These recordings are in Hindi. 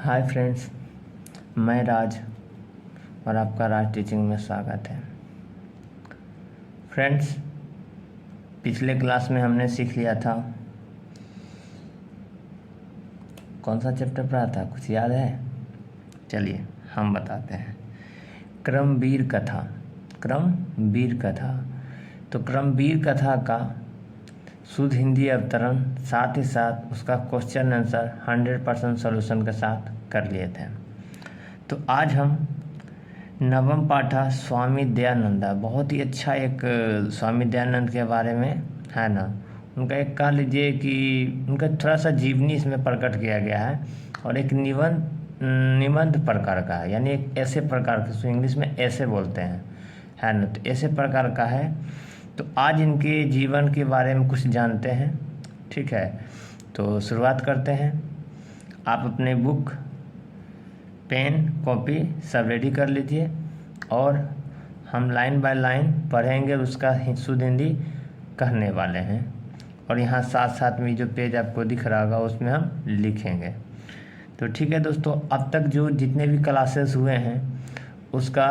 हाय फ्रेंड्स, मैं राज और आपका राज टीचिंग में स्वागत है। फ्रेंड्स, पिछले क्लास में हमने सीख लिया था, कौन सा चैप्टर पढ़ा था, कुछ याद है? चलिए हम बताते हैं। क्रमवीर कथा। क्रमवीर कथा, तो क्रमवीर कथा का शुद्ध हिंदी अवतरण साथ ही साथ उसका क्वेश्चन आंसर 100% सॉल्यूशन के साथ कर लिए थे। तो आज हम नवम पाठा स्वामी दयानंदा, बहुत ही अच्छा एक स्वामी दयानंद के बारे में है ना, उनका एक कह लीजिए कि उनका थोड़ा सा जीवनी इसमें प्रकट किया गया है और एक निबंध प्रकार का है, यानी एक ऐसे प्रकार का, इसको इंग्लिश में ऐसे बोलते हैं, है ना। तो ऐसे प्रकार का है। तो आज इनके जीवन के बारे में कुछ जानते हैं, ठीक है। तो शुरुआत करते हैं। आप अपने बुक, पेन, कॉपी सब रेडी कर लीजिए और हम लाइन बाय लाइन पढ़ेंगे, उसका शुद्ध हिंदी कहने वाले हैं। और यहाँ साथ साथ में जो पेज आपको दिख रहा होगा उसमें हम लिखेंगे। तो ठीक है दोस्तों, अब तक जो जितने भी क्लासेस हुए हैं उसका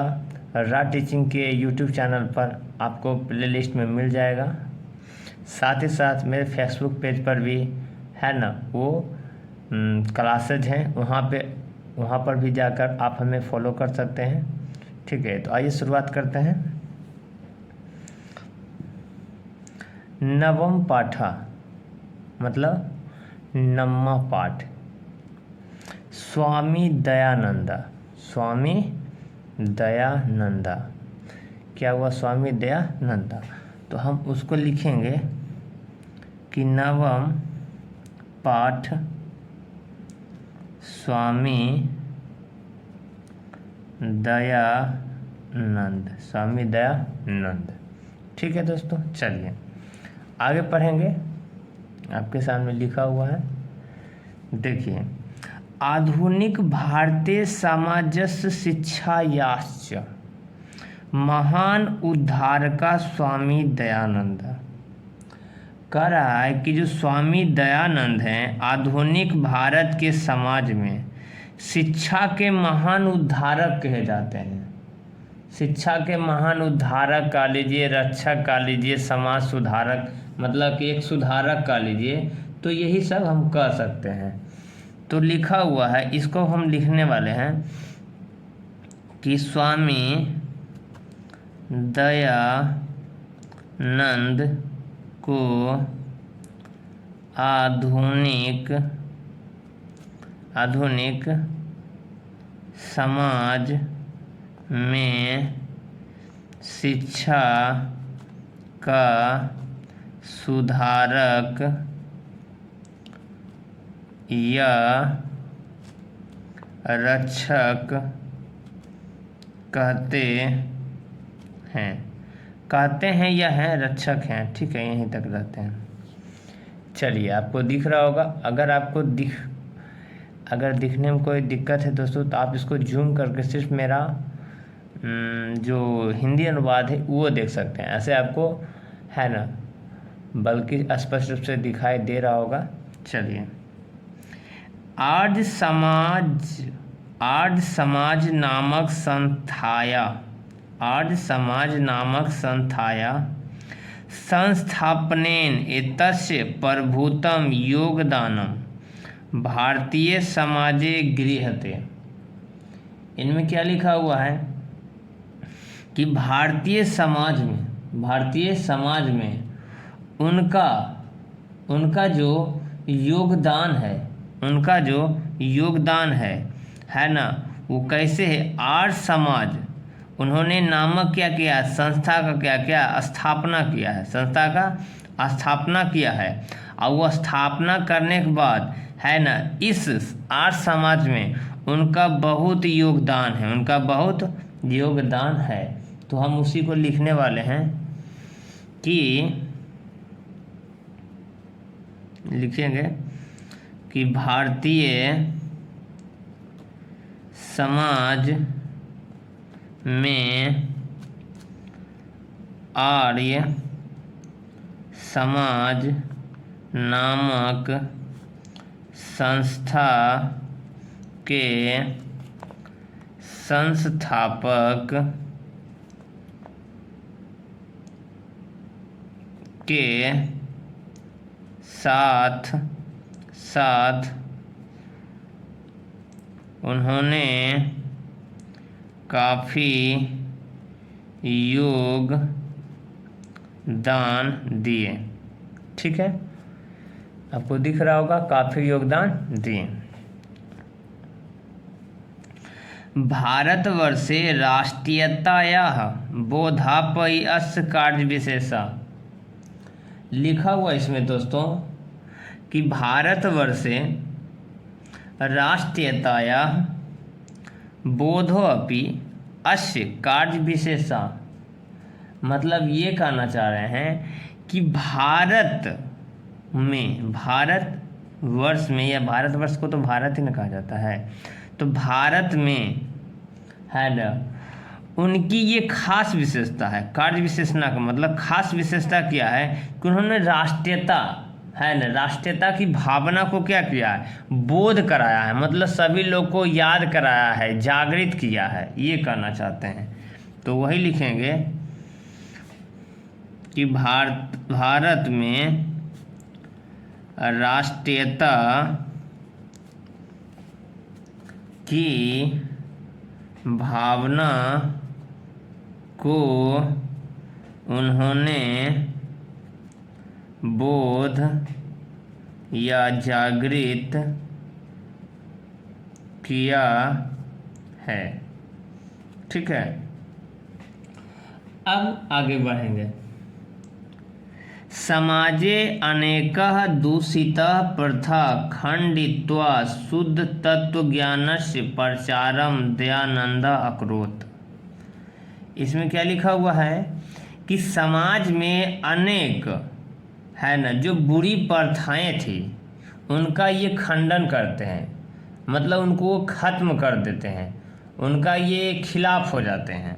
राज टीचिंग के यूट्यूब चैनल पर आपको प्लेलिस्ट में मिल जाएगा। साथ ही साथ मेरे फेसबुक पेज पर भी है ना, वो क्लासेज हैं, वहाँ पर भी जाकर आप हमें फॉलो कर सकते हैं, ठीक है। तो आइए शुरुआत करते हैं। नवम पाठा मतलब नम्मा पाठ, स्वामी दयानंदा। स्वामी दयानंदा, क्या हुआ? स्वामी दयानंदा। तो हम उसको लिखेंगे कि नवम पाठ स्वामी दयानंद, स्वामी दयानंद, ठीक है दोस्तों। चलिए आगे पढ़ेंगे। आपके सामने लिखा हुआ है, देखिए। आधुनिक भारतीय समाजस्य शिक्षायाश्च महान उद्धारका स्वामी दयानंद। कह रहा है कि जो स्वामी दयानंद हैं, आधुनिक भारत के समाज में शिक्षा के महान उद्धारक कहे जाते हैं। शिक्षा के महान उद्धारक कह लीजिए, रक्षक कह लीजिए, समाज सुधारक, मतलब कि एक सुधारक कह लीजिए, तो यही सब हम कह सकते हैं। तो लिखा हुआ है, इसको हम लिखने वाले हैं कि स्वामी दयानंद को आधुनिक समाज में शिक्षा का सुधारक या रक्षक कहते हैं या हैं, रक्षक हैं, ठीक है, यहीं तक रहते हैं। चलिए, आपको दिख रहा होगा। अगर दिखने में कोई दिक्कत है दोस्तों, तो आप इसको जूम करके सिर्फ मेरा जो हिंदी अनुवाद है वो देख सकते हैं। ऐसे आपको है ना, बल्कि स्पष्ट रूप से दिखाई दे रहा होगा। चलिए, आर्य समाज नामक संस्थाया संस्थापनेन एतस्य प्रभूतं योगदानम भारतीय समाजे गृह्यते। इनमें क्या लिखा हुआ है कि भारतीय समाज में उनका जो योगदान है ना, वो कैसे है? आर्य समाज, उन्होंने नामक क्या किया? संस्था का क्या स्थापना किया है, संस्था का स्थापना किया है। और वो स्थापना करने के बाद है ना, इस आर्य समाज में उनका बहुत योगदान है। तो हम उसी को लिखने वाले हैं कि लिखेंगे कि भारतीय समाज में आर्य समाज नामक संस्था के संस्थापक के साथ साथ उन्होंने काफ़ी योगदान दिए। ठीक है, आपको दिख रहा होगा, काफ़ी योगदान दिए। भारतवर्षे राष्ट्रीयतायाः बोधापयि अस्य कार्यविशेषः। लिखा हुआ इसमें दोस्तों कि भारतवर्षे राष्ट्रीयतायाः बोधोऽपि अस्य कार्यविशेषः, मतलब ये कहना चाह रहे हैं कि भारतवर्ष में या भारतवर्ष को तो भारत ही ना कहा जाता है, तो भारत में है ना उनकी ये खास विशेषता है। कार्य विशेषता का मतलब खास विशेषता क्या है कि उन्होंने राष्ट्रीयता है ना, राष्ट्रीयता की भावना को क्या किया है, बोध कराया है, मतलब सभी लोग को याद कराया है, जागृत किया है, ये कहना चाहते हैं। तो वही लिखेंगे कि भारत में राष्ट्रीयता की भावना को उन्होंने बोध या जागृत किया है। ठीक है, अब आगे बढ़ेंगे। समाजे अनेकः दूषितः प्रथा खंडित्वा शुद्ध तत्वज्ञानस्य प्रचारं दयानंदः अकरोत्। इसमें क्या लिखा हुआ है कि समाज में अनेक है ना जो बुरी प्रथाएं थी उनका ये खंडन करते हैं, मतलब उनको वो खत्म कर देते हैं, उनका ये खिलाफ हो जाते हैं।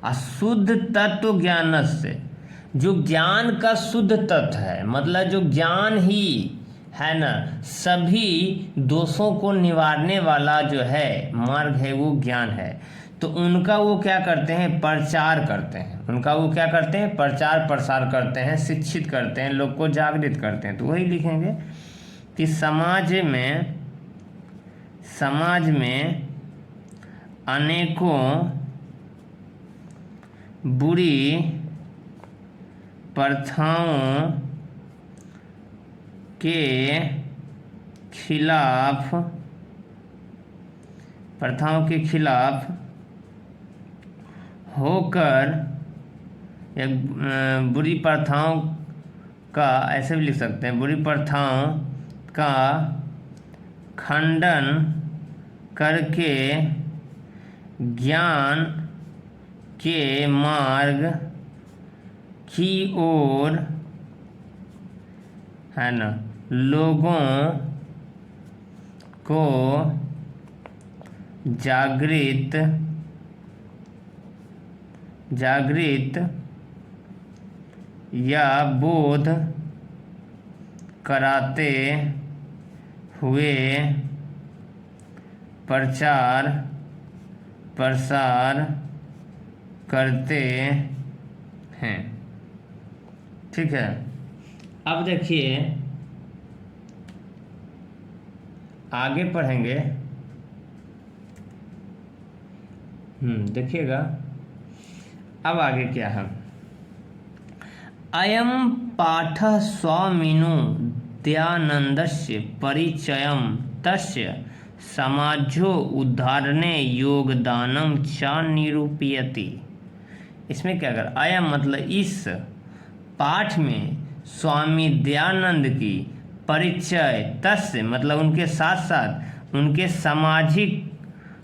अशुद्ध तत्व ज्ञान से, जो ज्ञान का शुद्ध तत्व है, मतलब जो ज्ञान ही है ना सभी दोषों को निवारने वाला जो है मार्ग है वो ज्ञान है, तो उनका वो क्या करते हैं, प्रचार करते हैं। उनका वो क्या करते हैं, प्रचार प्रसार करते हैं, शिक्षित करते हैं, लोग को जागृत करते हैं। तो वही लिखेंगे कि समाज में अनेकों बुरी प्रथाओं के खिलाफ होकर, या बुरी प्रथाओं का ऐसे भी लिख सकते हैं, बुरी प्रथाओं का खंडन करके ज्ञान के मार्ग की ओर है ना लोगों को जागृत या बोध कराते हुए प्रचार प्रसार करते हैं। ठीक है, अब देखिए आगे पढ़ेंगे। देखिएगा अब आगे क्या है। अयं पाठः स्वामिनो दयानन्दस्य परिचयं तस्य समाजो उद्धारणे योगदानं च निरूपयति। इसमें क्या कर, अयं मतलब इस पाठ में स्वामी दयानंद की परिचय तस्य मतलब उनके साथ साथ उनके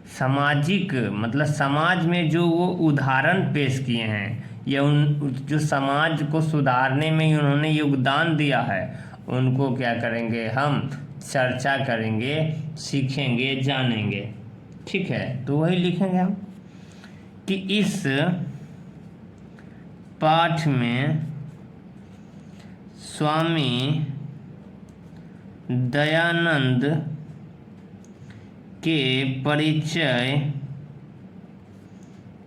सामाजिक मतलब समाज में जो वो उदाहरण पेश किए हैं या उन जो समाज को सुधारने में उन्होंने योगदान दिया है, उनको क्या करेंगे, हम चर्चा करेंगे, सीखेंगे, जानेंगे। ठीक है, तो वही लिखेंगे हम कि इस पाठ में स्वामी दयानंद के परिचय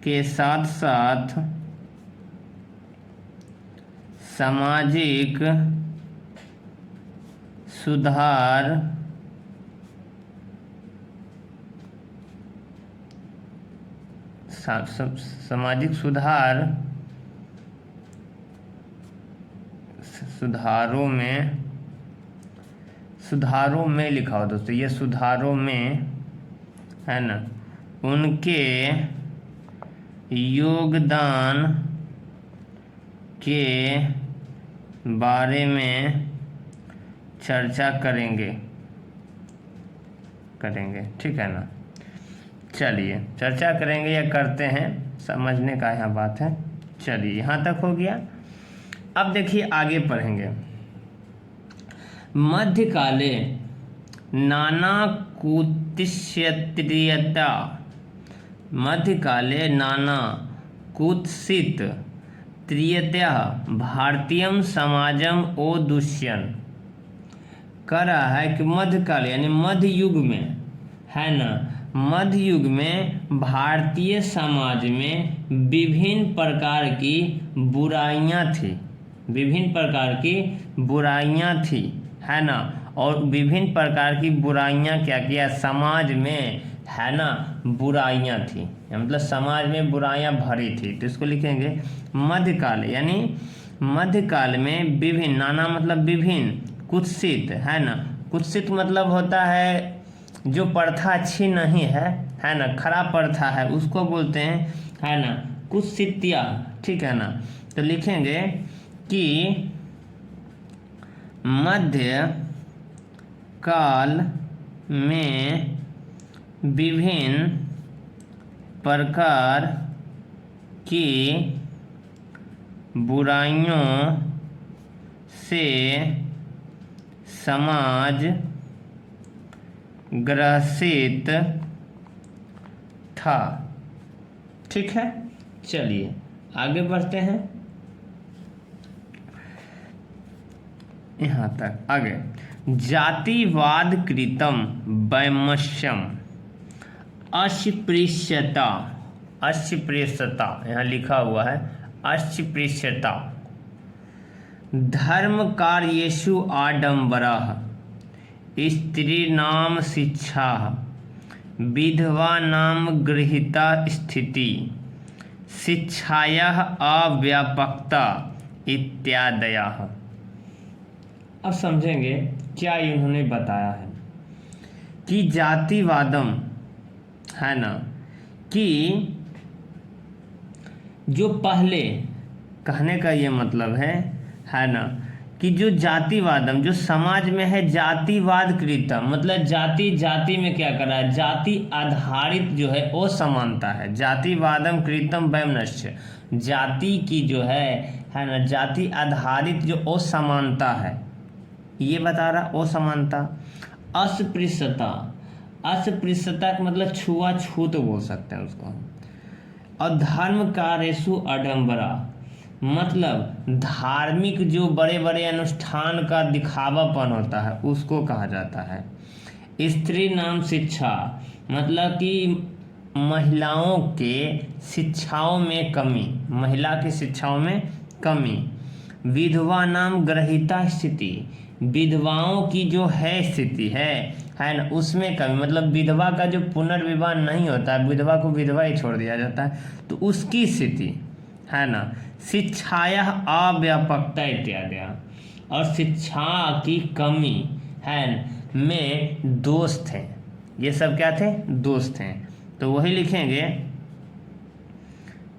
के साथ साथ सामाजिक सुधार सामाजिक सुधारों में लिखा हो दोस्तों, ये सुधारों में है ना, उनके योगदान के बारे में चर्चा करेंगे। ठीक है ना। चलिए, चर्चा करेंगे या करते हैं, समझने का यहाँ बात है। चलिए, यहाँ तक हो गया। अब देखिए आगे पढ़ेंगे। मध्यकाले नाना कुत्सितता, मध्यकाले नाना कुत्सित त्रियतया भारतीयम समाजम ओदुष्यन। कह रहा है कि मध्यकाल यानी मध्य युग में है ना, मध्य युग में भारतीय समाज में विभिन्न प्रकार की बुराइयां थी, विभिन्न प्रकार की बुराइयां थी है ना। और विभिन्न प्रकार की बुराइयां क्या किया, समाज में है ना बुराइयां थी, मतलब समाज में बुराइयां भरी थी। तो इसको लिखेंगे मध्यकाल, यानी मध्यकाल में विभिन्न, नाना मतलब विभिन्न, कुत्सित है ना, कुत्सित मतलब होता है जो प्रथा अच्छी नहीं है ना, खराब प्रथा है, उसको बोलते हैं है ना कुत्सितिया। ठीक है ना। तो लिखेंगे कि मध्य काल में विभिन्न प्रकार की बुराइयों से समाज ग्रसित था। ठीक है। चलिए आगे बढ़ते हैं, यहाँ तक आगे। जातिवाद कृतम वैमनस्यम अस्पृश्यता, अस्पृश्यता यहाँ लिखा हुआ है, अस्पृश्यता धर्म कार्येषु आडंबरः स्त्रीणाम शिक्षा विधवानाम गृहीता स्थिति शिक्षायाः अव्यापकता इत्यादयः। अब समझेंगे क्या इन्होंने बताया है कि जातिवादम है ना, कि जो पहले कहने का ये मतलब है ना, कि जो जातिवादम जो समाज में है, जातिवाद कृतम मतलब जाति जाति में क्या कर रहा है, जाति आधारित जो है वो समानता है। जातिवादम कृतम वैमनस्य, जाति की जो है ना, जाति आधारित जो असमानता है ये बता रहा, असमानता। अस्पृश्यता, अस्पृश्यता का मतलब छुआछूत बोल सकते हैं उसको। और धर्म कार्येषु आडंबरा मतलब धार्मिक जो बड़े बड़े अनुष्ठान का दिखावापन होता है उसको कहा जाता है। स्त्री नाम शिक्षा मतलब कि महिलाओं के शिक्षाओं में कमी, महिला की शिक्षाओं में कमी। विधवा नाम ग्रहीता स्थिति, विधवाओं की जो है स्थिति है ना, उसमें कमी, मतलब विधवा का जो पुनर्विवाह नहीं होता है, विधवा को विधवा ही छोड़ दिया जाता है, तो उसकी स्थिति है ना। शिक्षाया अव्यापकता इत्यादि, और शिक्षा की कमी है में दोष थे। ये सब क्या थे, दोष थे। तो वही लिखेंगे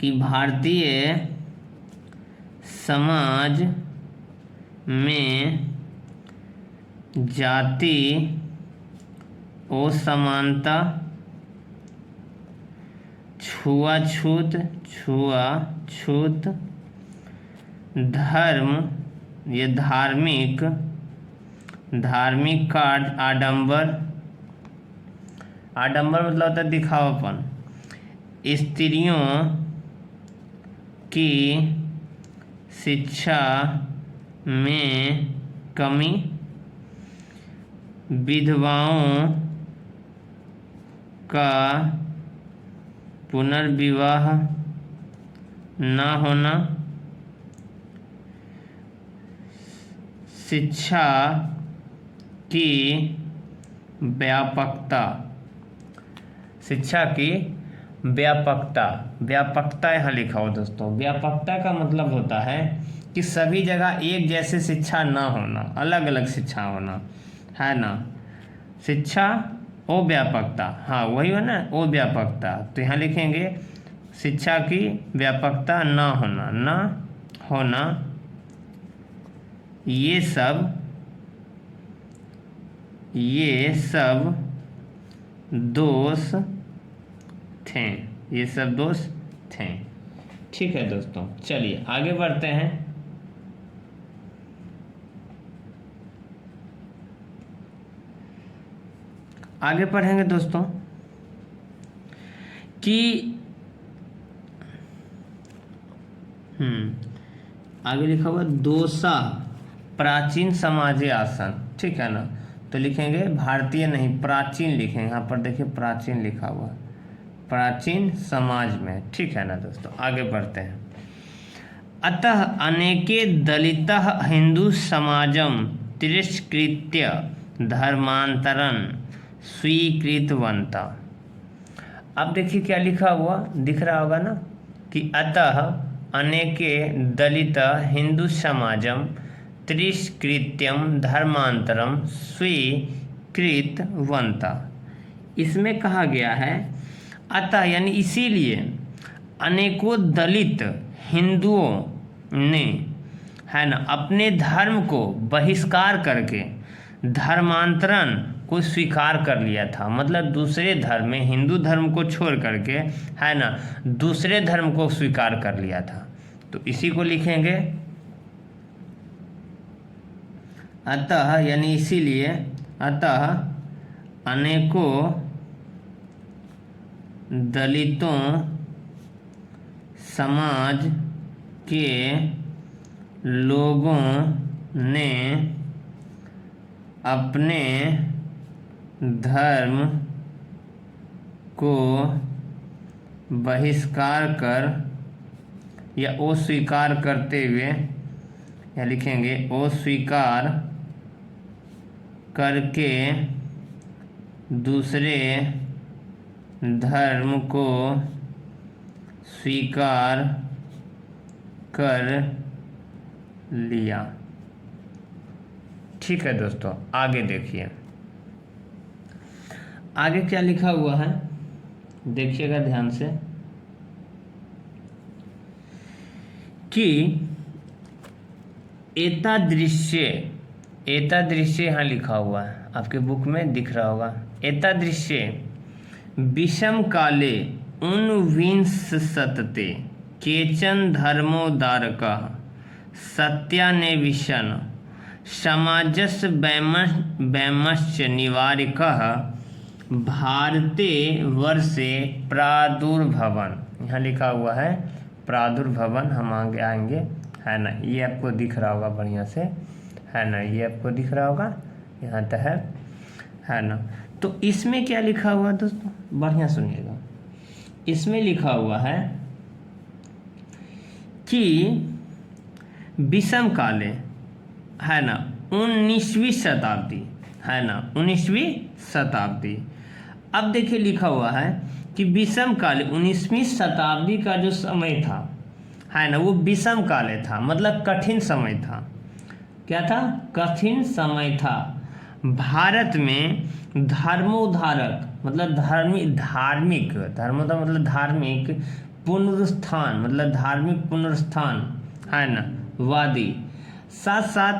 कि भारतीय समाज में जाति असमानता, छुआछूत धर्म ये धार्मिक का आडंबर मतलब होता है दिखावापन, स्त्रियों की शिक्षा में कमी, विधवाओं का पुनर्विवाह न होना, शिक्षा की व्यापकता, शिक्षा की व्यापकता, व्यापकता यहाँ लिखा हो दोस्तों। व्यापकता का मतलब होता है कि सभी जगह एक जैसे शिक्षा ना होना, अलग अलग शिक्षा होना, है ना। शिक्षा ओ व्यापकता, हाँ वही हो ना, ओ व्यापकता। तो यहाँ लिखेंगे शिक्षा की व्यापकता न होना, न होना, ये सब दोष थे, ये सब दोष थे। ठीक है दोस्तों, चलिए आगे बढ़ते हैं। आगे पढ़ेंगे दोस्तों कि आगे लिखा हुआ दोषा प्राचीन समाजे आसन, ठीक है ना। तो लिखेंगे भारतीय नहीं, प्राचीन लिखेंगे। यहाँ पर देखिए प्राचीन लिखा हुआ, प्राचीन समाज में, ठीक है ना दोस्तों। आगे बढ़ते हैं। अतः अनेके दलितः हिंदू समाजम तिरस्कृत्य धर्मांतरन स्वीकृतवन्ता। अब देखिए क्या लिखा हुआ दिख रहा होगा ना कि अतः अनेके दलित हिंदू समाजम तिरस्कृत्यम धर्मांतरम स्वीकृतवन्ता। इसमें कहा गया है अतः यानी इसीलिए अनेकों दलित हिंदुओं ने, है ना, अपने धर्म को बहिष्कार करके धर्मांतरण को स्वीकार कर लिया था। मतलब दूसरे धर्म में, हिंदू धर्म को छोड़ करके, है ना, दूसरे धर्म को स्वीकार कर लिया था। तो इसी को लिखेंगे अतः यानी इसीलिए, अतः अनेकों दलितों समाज के लोगों ने अपने धर्म को बहिष्कार कर या अस्वीकार करते हुए, या लिखेंगे अस्वीकार करके दूसरे धर्म को स्वीकार कर लिया। ठीक है दोस्तों, आगे देखिए आगे क्या लिखा हुआ है, देखिएगा ध्यान से कि एतादृश्य यहाँ लिखा हुआ है, आपके बुक में दिख रहा होगा। एतादृश्य विषम काले ऊनविंशते केचन धर्मोदारकः सत्यान्वेषण समाजस्य वैमश्च निवारकः भारते वर्षे प्रादुर्भवन। यहाँ लिखा हुआ है प्रादुर्भवन, हम आगे आएंगे, है ना। ये आपको दिख रहा होगा बढ़िया से, है ना, ये आपको दिख रहा होगा यहाँ तक, है ना। तो इसमें क्या लिखा हुआ दोस्तों, बढ़िया सुनिएगा। इसमें लिखा हुआ है कि विषम काले, है ना, 19वीं शताब्दी, है ना, 19वीं शताब्दी। अब देखिए लिखा हुआ है कि विषम काले 19वीं शताब्दी का जो समय था, है ना, वो विषम काले था, मतलब कठिन समय था। क्या था? कठिन समय था। भारत में धर्मोद्धारक मतलब धार्मिक धर्म का मतलब धार्मिक पुनरुत्थान, मतलब धार्मिक पुनरुत्थान, है ना, वादी, साथ साथ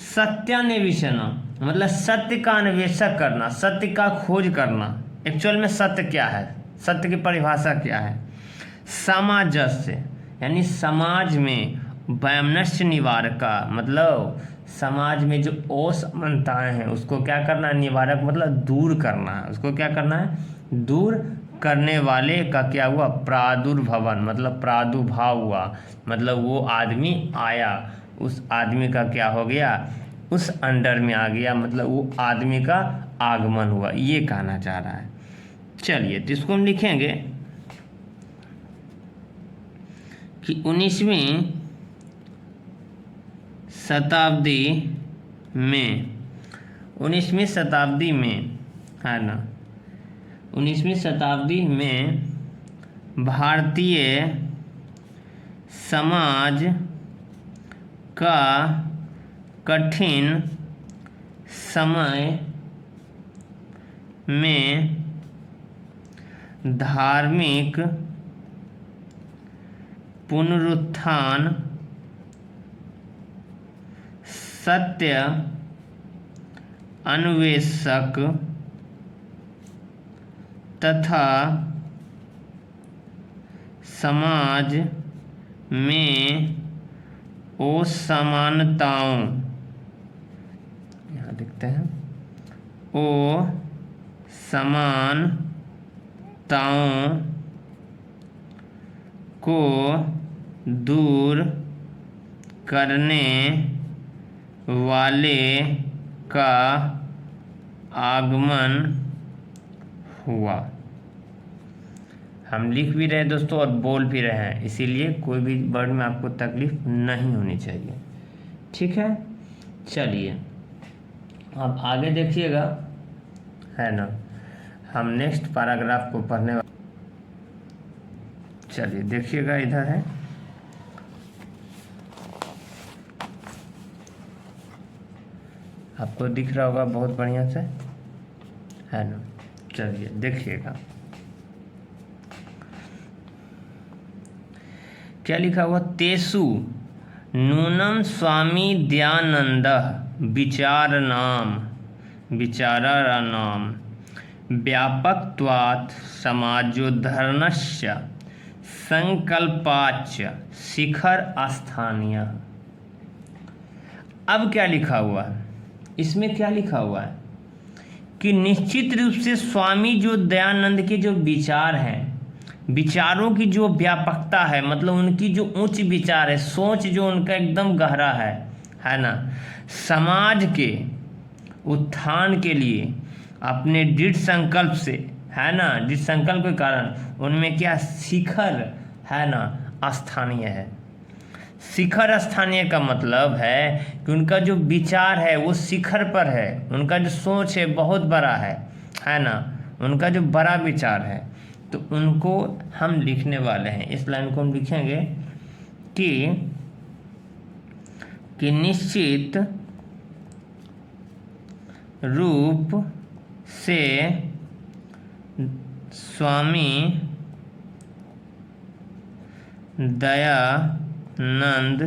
सत्यान्वेषण मतलब सत्य का अन्वेषण करना, सत्य का खोज करना। एक्चुअल में सत्य क्या है, सत्य की परिभाषा क्या है। सामंजस्य यानी समाज में वैमनस्य निवारका मतलब समाज में जो असमानताएं हैं उसको क्या करना है, निवारक मतलब दूर करना है। उसको क्या करना है, दूर करने वाले का क्या हुआ, प्रादुर्भवन मतलब प्रादुर्भाव हुआ, मतलब वो आदमी आया, उस आदमी का क्या हो गया, उस अंडर में आ गया, मतलब वो आदमी का आगमन हुआ, ये कहना चाह रहा है। चलिए, तो इसको हम लिखेंगे कि 19वीं शताब्दी में है ना, 19वीं शताब्दी में भारतीय समाज का कठिन समय में धार्मिक पुनरुत्थान, सत्य अन्वेषक तथा समाज में असमानताओं, यहाँ लिखते हैं, असमानताओं को दूर करने वाले का आगमन हुआ। हम लिख भी रहे दोस्तों और बोल भी रहे हैं, इसीलिए कोई भी वर्ड में आपको तकलीफ नहीं होनी चाहिए, ठीक है। चलिए अब आगे देखिएगा, है ना, हम नेक्स्ट पैराग्राफ को पढ़ने वाले। चलिए देखिएगा, इधर है, आपको दिख रहा होगा बहुत बढ़िया से, है ना। चलिए देखिएगा क्या लिखा हुआ। तेसु नूनम स्वामी दयानंदः विचाराणाम व्यापकत्वात् समाजोद्धरणस्य संकल्पाच्च शिखर स्थानीयः। अब क्या लिखा हुआ है, इसमें क्या लिखा हुआ है कि निश्चित रूप से स्वामी जो दयानंद के जो विचार हैं, विचारों की जो व्यापकता है, मतलब उनकी जो उच्च विचार है, सोच जो उनका एकदम गहरा है ना, समाज के उत्थान के लिए अपने दृढ़ संकल्प से, है ना, दृढ़ संकल्प के कारण उनमें क्या शिखर है ना स्थानीय है। शिखर स्थानीय का मतलब है कि उनका जो विचार है वो शिखर पर है, उनका जो सोच है बहुत बड़ा है ना, उनका जो बड़ा विचार है, तो उनको हम लिखने वाले हैं। इस लाइन को हम लिखेंगे कि निश्चित रूप से स्वामी दयानंद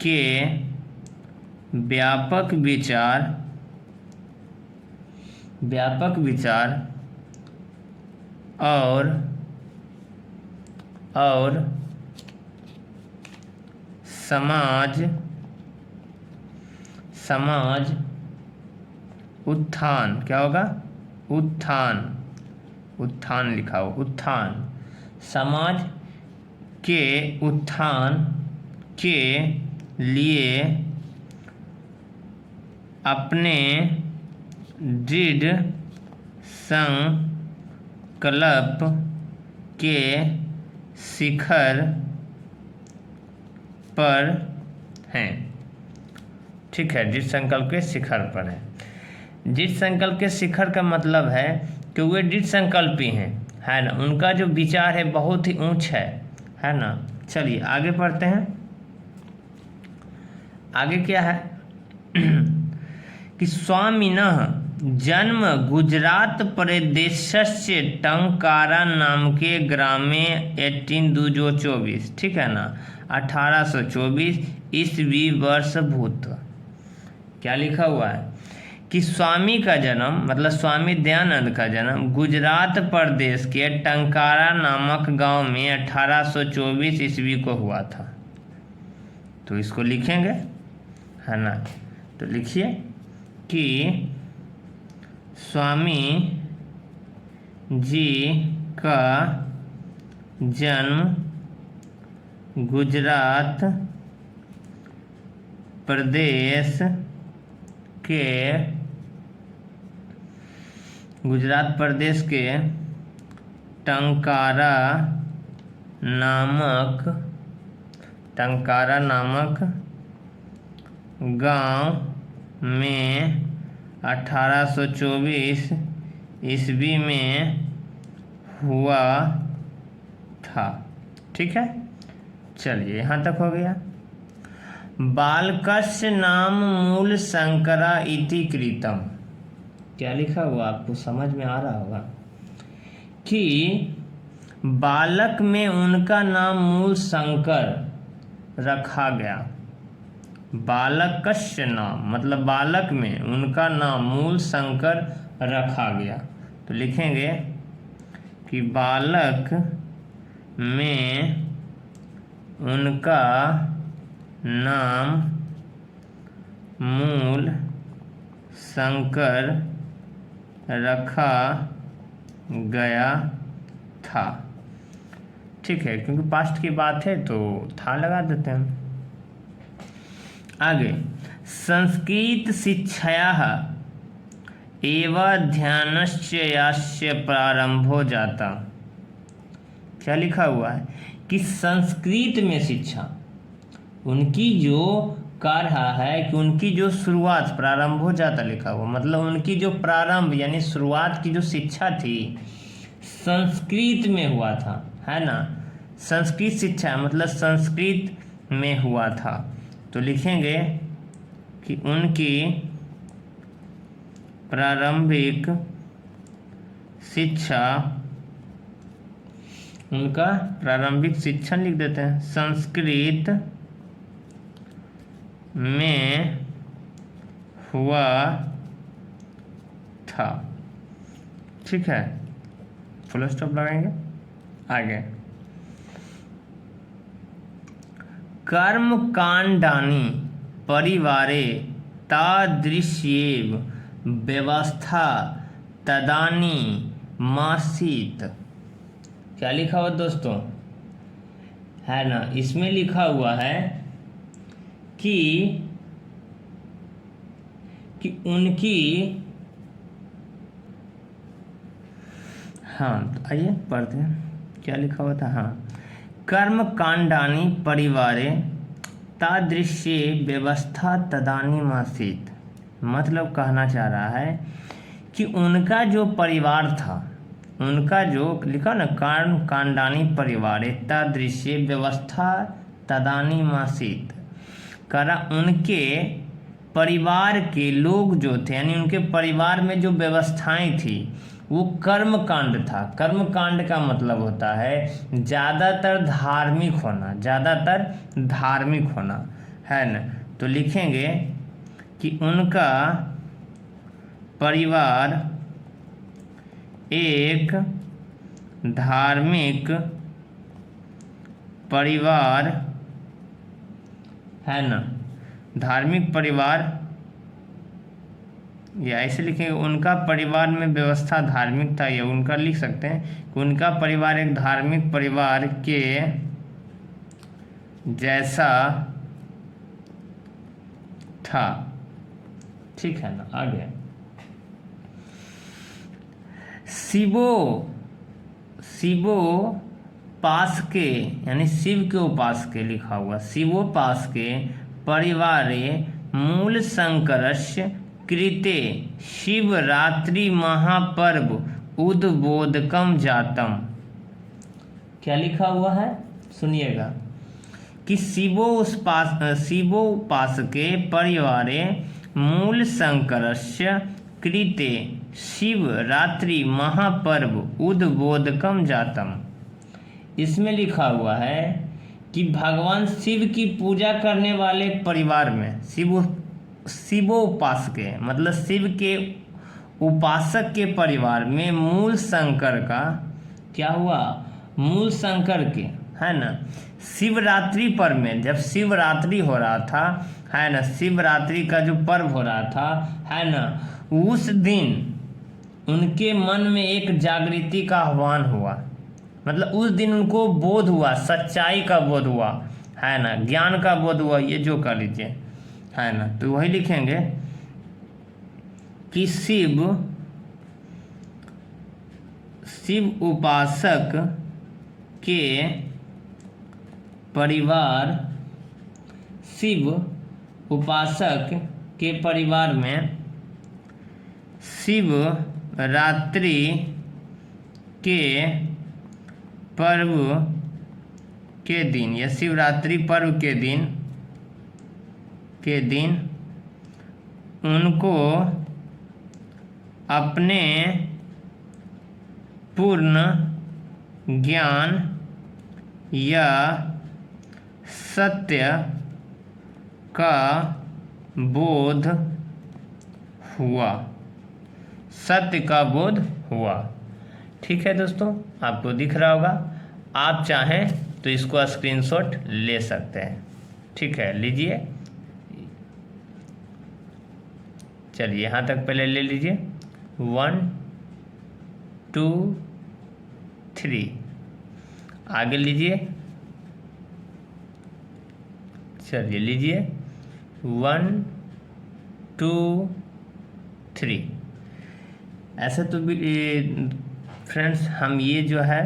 के व्यापक विचार और समाज उत्थान, क्या होगा, उत्थान लिखा हो, उत्थान, समाज के उत्थान के लिए अपने दृढ़ संकल्प के शिखर पर हैं। ठीक है, दृढ़ संकल्प के शिखर पर हैं। दृढ़ संकल्प के शिखर का मतलब है कि वे दृढ़ संकल्पी हैं, है ना, उनका जो विचार है बहुत ही ऊंच है ना। चलिए आगे पढ़ते हैं। आगे क्या है कि स्वामिनः जन्म गुजरात प्रदेशस्य टंकारा नाम के ग्रामे 1824, ठीक है ना, 1824 ईस्वी वर्ष भूत। क्या लिखा हुआ है कि स्वामी का जन्म, मतलब स्वामी दयानंद का जन्म गुजरात प्रदेश के टंकारा नामक गांव में 1824 ईस्वी को हुआ था। तो इसको लिखेंगे, है ना, तो लिखिए कि स्वामी जी का जन्म गुजरात प्रदेश के गुजरात प्रदेश के टंकारा नामक गांव में 1824 ईस्वी में हुआ था। ठीक है, चलिए यहाँ तक हो गया। बालकस्य नाम मूल शंकरा इति कृतम, क्या लिखा हुआ आपको समझ में आ रहा होगा कि बालक में उनका नाम मूल शंकर रखा गया। बालकस्य नाम मतलब बालक में उनका नाम मूल शंकर रखा गया। तो लिखेंगे कि बालक में उनका नाम मूल शंकर रखा गया था। ठीक है, क्योंकि पास्ट की बात है तो था लगा देते हैं। आगे, संस्कृत शिक्षायाः एव ध्यानस्य यास्य प्रारंभो जाता। क्या लिखा हुआ है कि संस्कृत में शिक्षा उनकी जो कर रहा है कि उनकी जो शुरुआत प्रारंभ हो जाता लिखा हुआ, मतलब उनकी जो प्रारंभ यानी शुरुआत की जो शिक्षा थी संस्कृत में हुआ था, है ना। संस्कृत शिक्षा मतलब संस्कृत में हुआ था। तो लिखेंगे कि उनकी प्रारंभिक शिक्षा, उनका प्रारंभिक शिक्षण लिख देते हैं संस्कृत में हुआ था। ठीक है, फुल स्टॉप लगाएंगे। आगे, कर्म कांडानी परिवारे तादृश्येव व्यवस्था तदानी मासीत। क्या लिखा हुआ दोस्तों, है ना, इसमें लिखा हुआ है कि उनकी, हाँ तो आइए पढ़ते हैं क्या लिखा हुआ था। हाँ, कर्म कांडानी परिवारे तादृश्ये व्यवस्था तदानी मासीत, मतलब कहना चाह रहा है कि उनका जो परिवार था, उनका जो लिखा ना कर्म कांडानी परिवारे तादृश्ये व्यवस्था तदानी मासीत, करा उनके परिवार के लोग जो थे यानी उनके परिवार में जो व्यवस्थाएं थी वो कर्म कांड था। कर्म कांड का मतलब होता है ज़्यादातर धार्मिक होना, ज़्यादातर धार्मिक होना, है ना। तो लिखेंगे कि उनका परिवार एक धार्मिक परिवार, है ना, धार्मिक परिवार, या ऐसे लिखेंगे उनका परिवार में व्यवस्था धार्मिक था, या उनका लिख सकते हैं कि उनका परिवार एक धार्मिक परिवार के जैसा था। ठीक है ना। आगे, शिवोपास के यानी शिव के उपास के लिखा हुआ, शिवोपास के परिवारे मूल शंकरस्य कृते शिवरात्रि महापर्व उद्बोधकम जातम। क्या लिखा हुआ है सुनिएगा कि शिवोपास के परिवारे मूल शंकरस्य कृते शिवरात्रि महापर्व उद्बोधकम जातम। इसमें लिखा हुआ है कि भगवान शिव की पूजा करने वाले परिवार में शिवोपास के मतलब शिव के उपासक के परिवार में मूल शंकर का क्या हुआ, मूल शंकर के, है ना, शिवरात्रि पर में जब शिवरात्रि हो रहा था, है ना, शिवरात्रि का जो पर्व हो रहा था, है ना, उस दिन उनके मन में एक जागृति का आह्वान हुआ। मतलब उस दिन उनको बोध हुआ, सच्चाई का बोध हुआ, है ना, ज्ञान का बोध हुआ, ये जो कर लीजिए, है ना। तो वही लिखेंगे कि शिव शिव उपासक के परिवार में शिवरात्रि के पर्व के दिन या शिवरात्रि पर्व के दिन उनको अपने पूर्ण ज्ञान या सत्य का बोध हुआ। ठीक है दोस्तों, आपको दिख रहा होगा। आप चाहें तो इसको स्क्रीनशॉट ले सकते हैं। ठीक है, लीजिए। चलिए यहाँ तक पहले ले लीजिए। 1 2 3 आगे लीजिए। चलिए लीजिए 1 2 3। ऐसे तो फ्रेंड्स हम ये जो है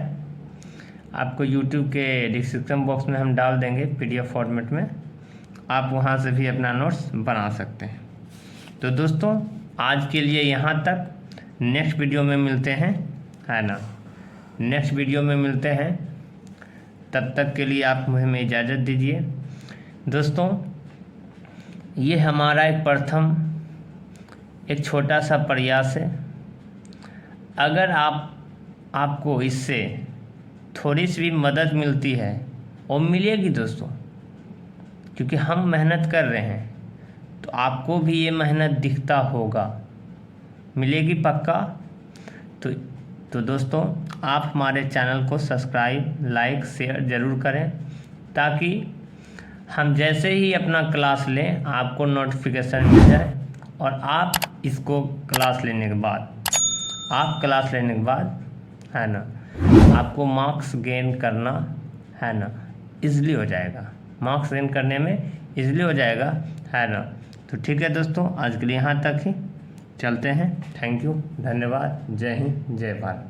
आपको YouTube के डिस्क्रिप्शन बॉक्स में हम डाल देंगे PDF फॉर्मेट में, आप वहाँ से भी अपना नोट्स बना सकते हैं। तो दोस्तों आज के लिए यहाँ तक, नेक्स्ट वीडियो में मिलते हैं, है ना। नेक्स्ट वीडियो में मिलते हैं, तब तक के लिए आप हमें इजाज़त दीजिए। दोस्तों ये हमारा एक छोटा सा प्रयास है। अगर आपको इससे थोड़ी सी भी मदद मिलती है, और मिलेगी दोस्तों, क्योंकि हम मेहनत कर रहे हैं, तो आपको भी ये मेहनत दिखता होगा, मिलेगी पक्का। तो दोस्तों आप हमारे चैनल को सब्सक्राइब, लाइक, शेयर ज़रूर करें, ताकि हम जैसे ही अपना क्लास लें आपको नोटिफिकेशन मिल जाए, और आप इसको क्लास लेने के बाद है ना, आपको मार्क्स गेन करना है ना ईज़िली हो जाएगा, मार्क्स गेन करने में ईज़िली हो जाएगा, है ना। तो ठीक है दोस्तों, आज के लिए यहाँ तक ही, चलते हैं। थैंक यू, धन्यवाद, जय हिंद, जय भारत।